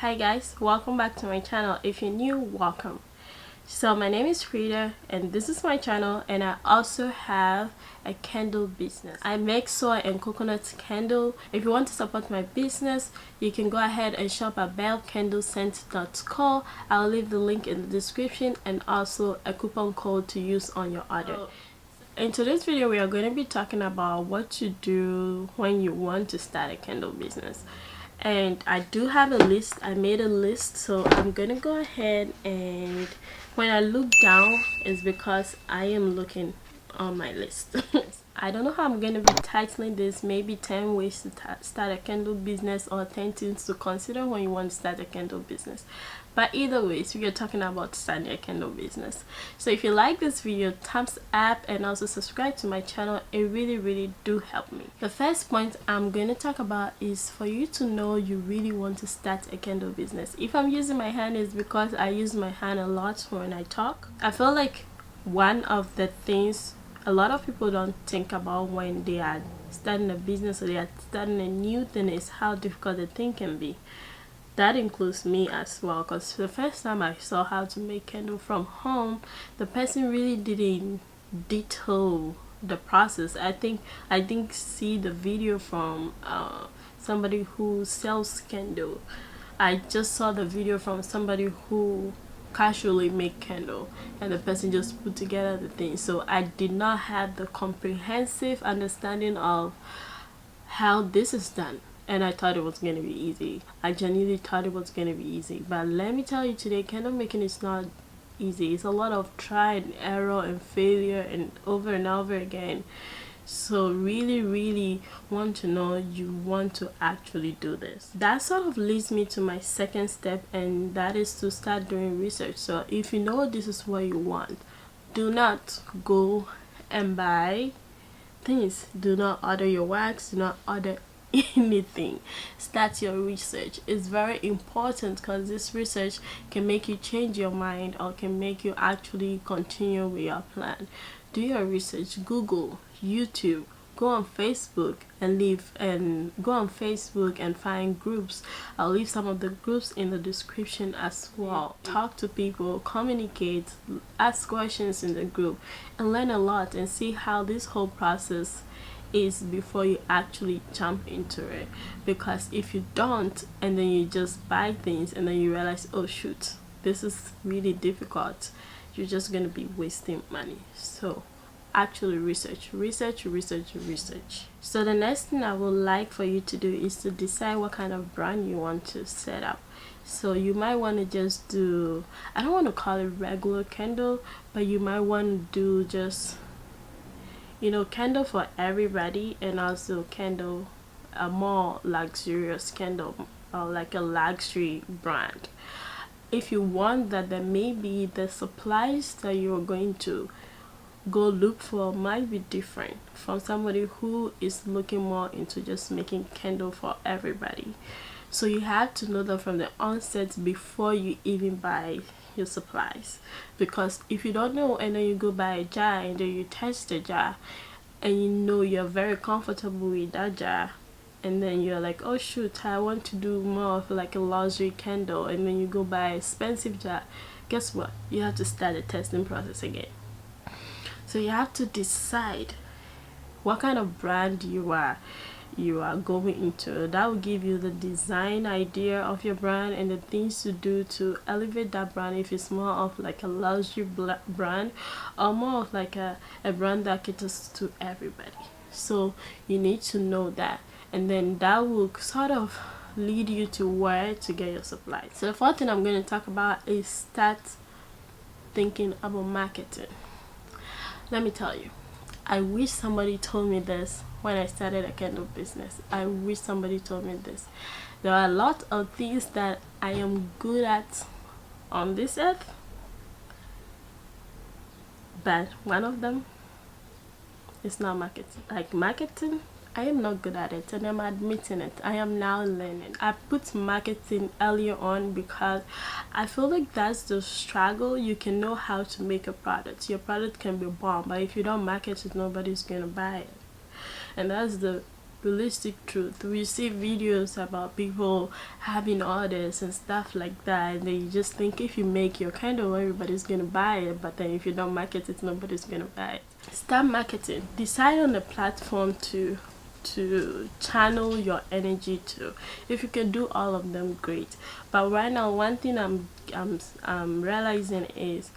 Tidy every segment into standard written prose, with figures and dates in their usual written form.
Hi guys, welcome back to my channel. If you're new, welcome. So my name is Frida and this is my channel, and I also have a candle business. I make soy and coconut candle. If you want to support my business, you can go ahead and shop at bellecandlescent.co. I'll leave the link in the description and also a coupon code to use on your order. In today's video, we are going to be talking about what to do when you want to start a candle business. And I do have a list. I made a list, so I'm going to go ahead, and when I look down, it's because I am looking on my list. I don't know how I'm going to be titling this. Maybe 10 ways to start a candle business, or 10 things to consider when you want to start a candle business. But either way, we are talking about starting a candle business. So if you like this video, thumbs up and also subscribe to my channel. It really do help me. The first point I'm going to talk about is for you to know you really want to start a candle business. If I'm using my hand, it's because I use my hand a lot when I talk. I feel like one of the things a lot of people don't think about when they are starting a business or they are starting a new thing is how difficult the thing can be. That includes me as well, because the first time I saw how to make candle from home, the person really didn't detail the process. I think see the video from somebody who sells candle. I just saw the video from somebody who casually make candle, and the person just put together the thing. So I did not have the comprehensive understanding of how this is done, and I thought it was going to be easy. I genuinely thought it was going to be easy, but let me tell you today, candle making is not easy. It's a lot of try and error and failure and over again. So really want to know you want to actually do this. That sort of leads me to my second step, and that is to start doing research. So if you know this is what you want, do not go and buy things. Do not order your wax. Do not order anything. Start your research. It's very important, because this research can make you change your mind or can make you actually continue with your plan. Do your research. Google, YouTube, go on Facebook and find groups. I'll leave some of the groups in the description as well. Talk to people, communicate, ask questions in the group, and learn a lot and see how this whole process is before you actually jump into it. Because if you don't, and then you just buy things and then you realize, oh shoot, this is really difficult, you're just going to be wasting money. So actually research. So the next thing I would like for you to do is to decide what kind of brand you want to set up. So you might want to just do, I don't want to call it regular candle, but you might want to do just, you know, candle for everybody, and also candle, a more luxurious candle, or like a luxury brand. If you want that, then maybe the supplies that you're going to go look for might be different from somebody who is looking more into just making candle for everybody. So you have to know that from the onset before you even buy your supplies. Because if you don't know and then you go buy a jar and then you test the jar and you know you're very comfortable with that jar, and then you're like, oh shoot, I want to do more of like a luxury candle, and then you go buy an expensive jar, guess what? You have to start the testing process again. So you have to decide what kind of brand you are going into. That will give you the design idea of your brand and the things to do to elevate that brand, if it's more of like a luxury brand or more of like a brand that caters to everybody. So you need to know that, and then that will sort of lead you to where to get your supplies. So the fourth thing I'm going to talk about is start thinking about marketing. Let me tell you, I wish somebody told me this when I started a candle business. I wish somebody told me this. There are a lot of things that I am good at on this earth, but one of them is not marketing. Like marketing, I am not good at it, and I'm admitting it. I am now learning. I put marketing earlier on because I feel like that's the struggle. You can know how to make a product. Your product can be bomb, but if you don't market it, nobody's gonna buy it. And that's the realistic truth. We see videos about people having orders and stuff like that, and then you just think if you make your candle, everybody's gonna buy it, but then if you don't market it, nobody's gonna buy it. Start marketing. Decide on the platform to channel your energy to. If you can do all of them, great. But right now, one thing I'm realizing is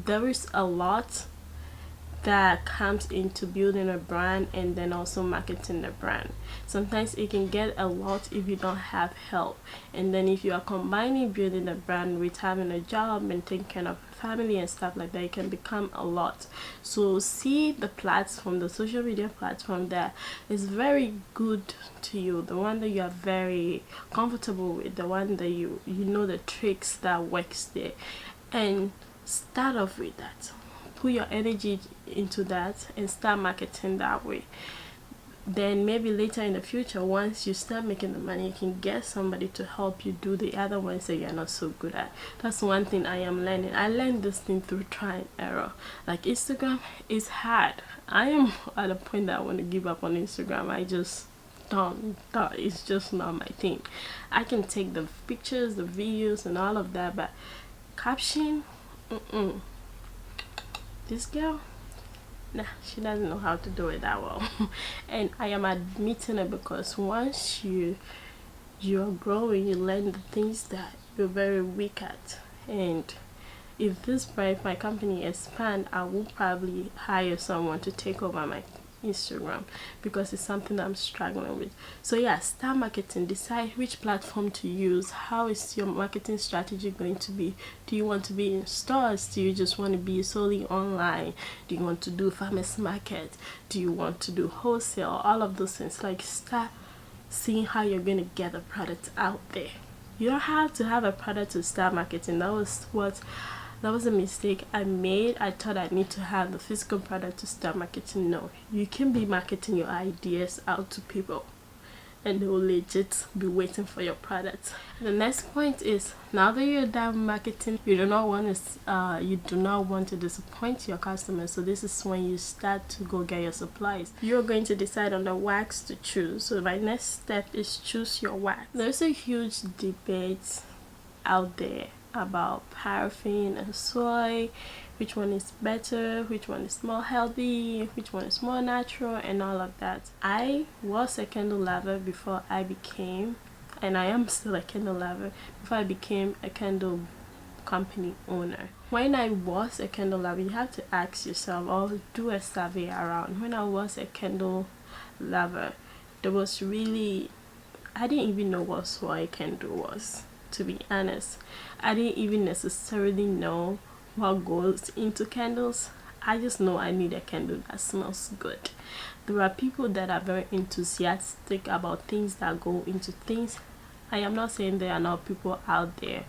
there is a lot that comes into building a brand and then also marketing the brand. Sometimes it can get a lot if you don't have help, and then if you are combining building a brand with having a job and taking care of family and stuff like that, it can become a lot. So see the platform, the social media platform that is very good to you, the one that you are very comfortable with, the one that you know the tricks that works there, and start off with that. Put your energy into that and start marketing that way. Then maybe later in the future, once you start making the money, you can get somebody to help you do the other ones that you're not so good at. That's one thing I am learning. I learned this thing through try and error. Like Instagram is hard. I am at a point that I want to give up on Instagram. I just don't. It's just not my thing. I can take the pictures, the videos and all of that, but caption, this girl, nah, she doesn't know how to do it that well. And I am admitting it because once you're growing, you learn the things that you're very weak at. And if my company expand, I will probably hire someone to take over my Instagram because it's something that I'm struggling with. So yeah, start marketing. Decide which platform to use. How is your marketing strategy going to be? Do you want to be in stores? Do you just want to be solely online? Do you want to do farmers market? Do you want to do wholesale? All of those things. Like, start seeing how you're going to get the product out there. You don't have to have a product to start marketing. That was a mistake I made. I thought I need to have the physical product to start marketing. No, you can be marketing your ideas out to people and they will legit be waiting for your product. The next point is, now that you're done marketing, you do not want to disappoint your customers. So this is when you start to go get your supplies. You're going to decide on the wax to choose. So my next step is choose your wax. There's a huge debate out there about paraffin and soy, which one is better, which one is more healthy, which one is more natural, and all of that. I was a candle lover before I became, and I am still a candle lover, before I became a candle company owner. When I was a candle lover, you have to ask yourself or do a survey around. When I was a candle lover, I didn't even know what soy candle was. To be honest, I didn't even necessarily know what goes into candles. I just know I need a candle that smells good. There are people that are very enthusiastic about things that go into things. I am not saying there are not people out there,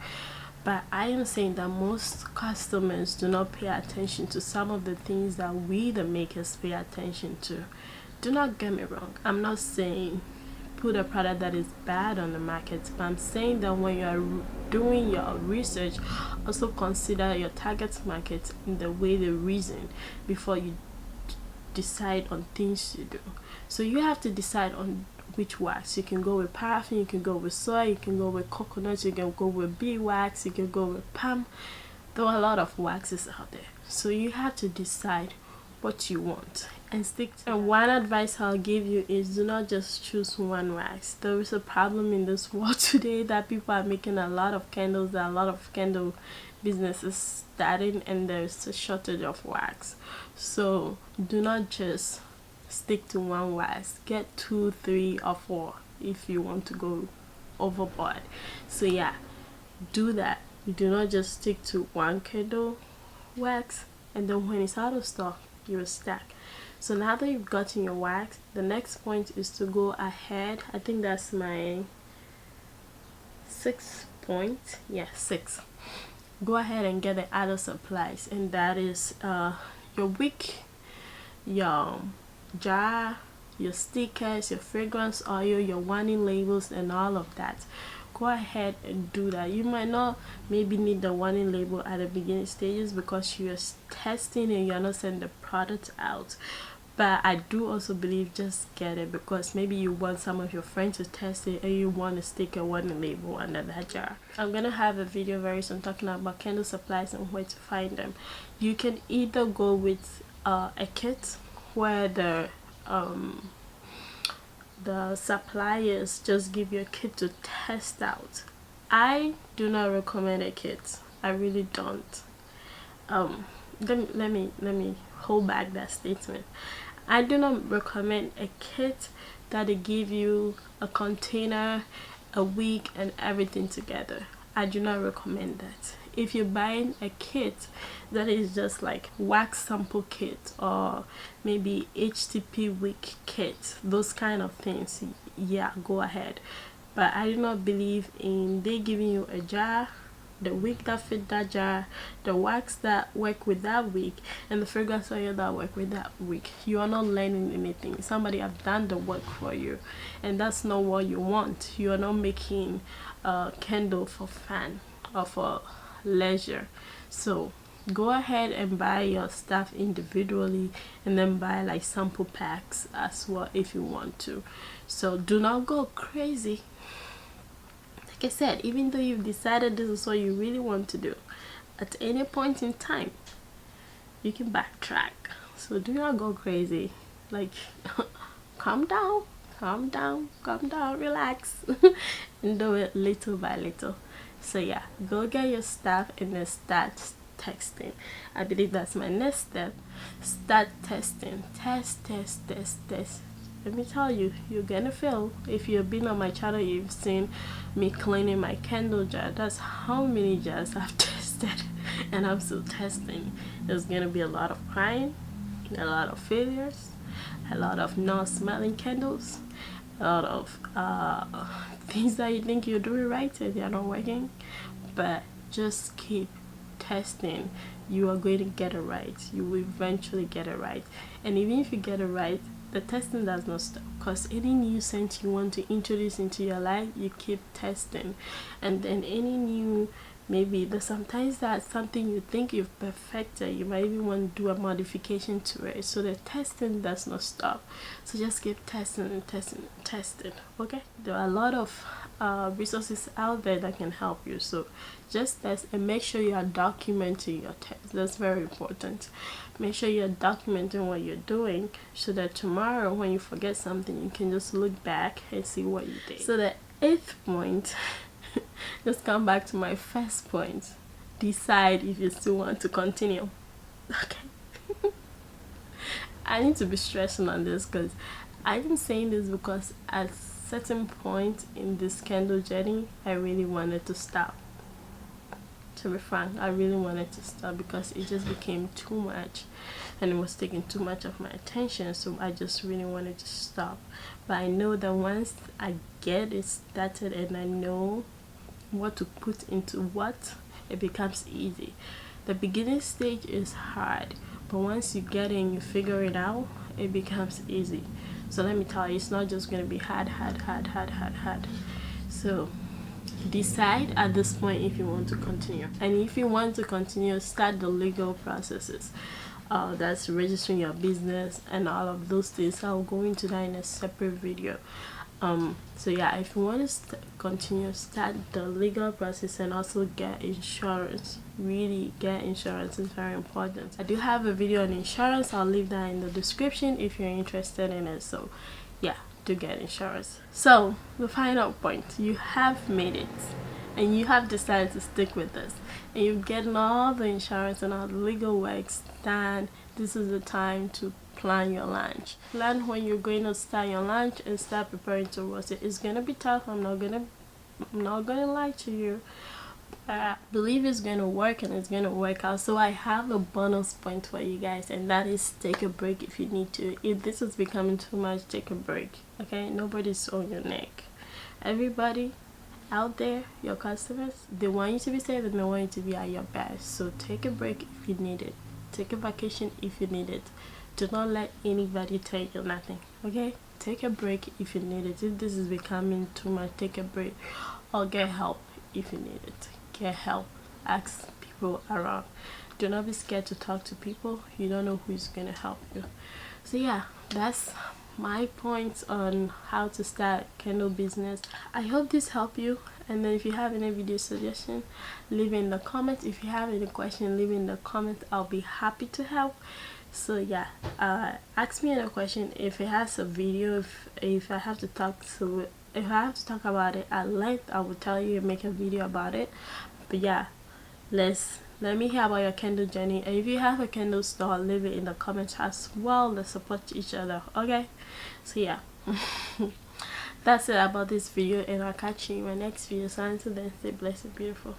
but I am saying that most customers do not pay attention to some of the things that we the makers pay attention to. Do not get me wrong, I'm not saying put a product that is bad on the market, but I'm saying that when you are doing your research, also consider your target market in the way they reason before you decide on things to do. So you have to decide on which wax. You can go with paraffin, you can go with soy, you can go with coconut, you can go with beeswax, you can go with palm. There are a lot of waxes out there, so you have to decide what you want and stick to. And one advice I'll give you is, do not just choose one wax. There is a problem in this world today that people are making a lot of candles, there are a lot of candle businesses starting, and there's a shortage of wax. So do not just stick to one wax. Get 2, 3 or 4 if you want to go overboard. So yeah, do that. You do not just stick to one candle wax, and then when it's out of stock, you will stack. So now that you've gotten your wax, the next point is to go ahead. I think that's my 6th point. Yeah, 6. Go ahead and get the other supplies, and that is your wick, your jar, your stickers, your fragrance oil, your warning labels, and all of that. Go ahead and do that. You might not maybe need the warning label at the beginning stages because you're testing and you're not sending the product out, But I do also believe just get it because maybe you want some of your friends to test it and you want to stick a warning label under that jar. I'm gonna have a video very soon talking about candle supplies and where to find them. You can either go with a kit where the suppliers just give you a kit to test out. I do not recommend a kit. I really don't. Let me hold back that statement. I do not recommend a kit that they give you a container, a wig, and everything together. I do not recommend that. If you're buying a kit that is just like wax sample kit or maybe HTP wig kit, those kind of things, yeah, go ahead. But I do not believe in they giving you a jar, the wig that fit that jar, the wax that work with that wig, and the fragrance oil that work with that wig. You are not learning anything. Somebody have done the work for you, and that's not what you want. You are not making a candle for fun or for leisure. So go ahead and buy your stuff individually and then buy like sample packs as well if you want to. So do not go crazy. Like I said, even though you've decided this is what you really want to do, at any point in time you can backtrack. So do not go crazy. Like calm down, relax and do it little by little. So yeah, go get your stuff and then start testing. I believe that's my next step. Start testing. Test. Let me tell you, you're gonna fail. If you've been on my channel, you've seen me cleaning my candle jar. That's how many jars I've tested, and I'm still testing. There's gonna be a lot of crying, a lot of failures, a lot of not smelling candles, a lot of things that you think you're doing right and they're not working. But just keep testing. You are going to get it right. You will eventually get it right. And even if you get it right, the testing does not stop, because any new scent you want to introduce into your life, you keep testing. And then any new, maybe there's sometimes that something you think you've perfected, you might even want to do a modification to it. So the testing does not stop. So just keep testing and testing. Okay, there are a lot of resources out there that can help you. So just test and make sure you are documenting your test. That's very important. Make sure you're documenting what you're doing so that tomorrow when you forget something, you can just look back and see what you did. So the 8th point, just come back to my first point. Decide if you still want to continue. Okay. I need to be stressing on this because I'm saying this because at certain point in this candle journey, I really wanted to stop. To be frank, I really wanted to stop because it just became too much and it was taking too much of my attention. So I just really wanted to stop. But I know that once I get it started and I know what to put into what, it becomes easy. The beginning stage is hard, but once you get in, you figure it out, it becomes easy. So let me tell you, it's not just going to be hard. So decide at this point if you want to continue, and if you want to continue, start the legal processes. That's registering your business and all of those things. I'll go into that in a separate video. So yeah, if you want to continue, start the legal process and also get insurance. Really get insurance is very important. I do have a video on insurance. I'll leave that in the description if you're interested in it. So yeah, to get insurance. So the final point, you have made it and you have decided to stick with this and you're getting all the insurance and all the legal works done. This is the time to plan your launch. Plan when you're going to start your launch and start preparing towards it. It's gonna be tough. I'm not gonna lie to you. I believe it's gonna work and it's gonna work out. So I have a bonus point for you guys, and that is take a break if you need to. If this is becoming too much, take a break. Okay, nobody's on your neck. Everybody out there, your customers, they want you to be safe and they want you to be at your best. So take a break if you need it. Take a vacation if you need it. Do not let anybody tell you nothing. Okay, take a break if you need it. If this is becoming too much, take a break or get help if you need it. Get help. Ask people around. Do not be scared to talk to people. You don't know who's gonna help you. So yeah, that's my points on how to start candle business. I hope this helped you, and then if you have any video suggestion, leave it in the comments. If you have any question, leave it in the comments. I'll be happy to help. So yeah, ask me any question. If it has a video, if I have to talk to, if I have to talk about it at length, I will tell you and make a video about it. But yeah, let me hear about your candle journey, and if you have a candle store, leave it in the comments as well. Let's support each other, okay? So yeah, that's it about this video, and I'll catch you in my next video. So until then, stay blessed and beautiful.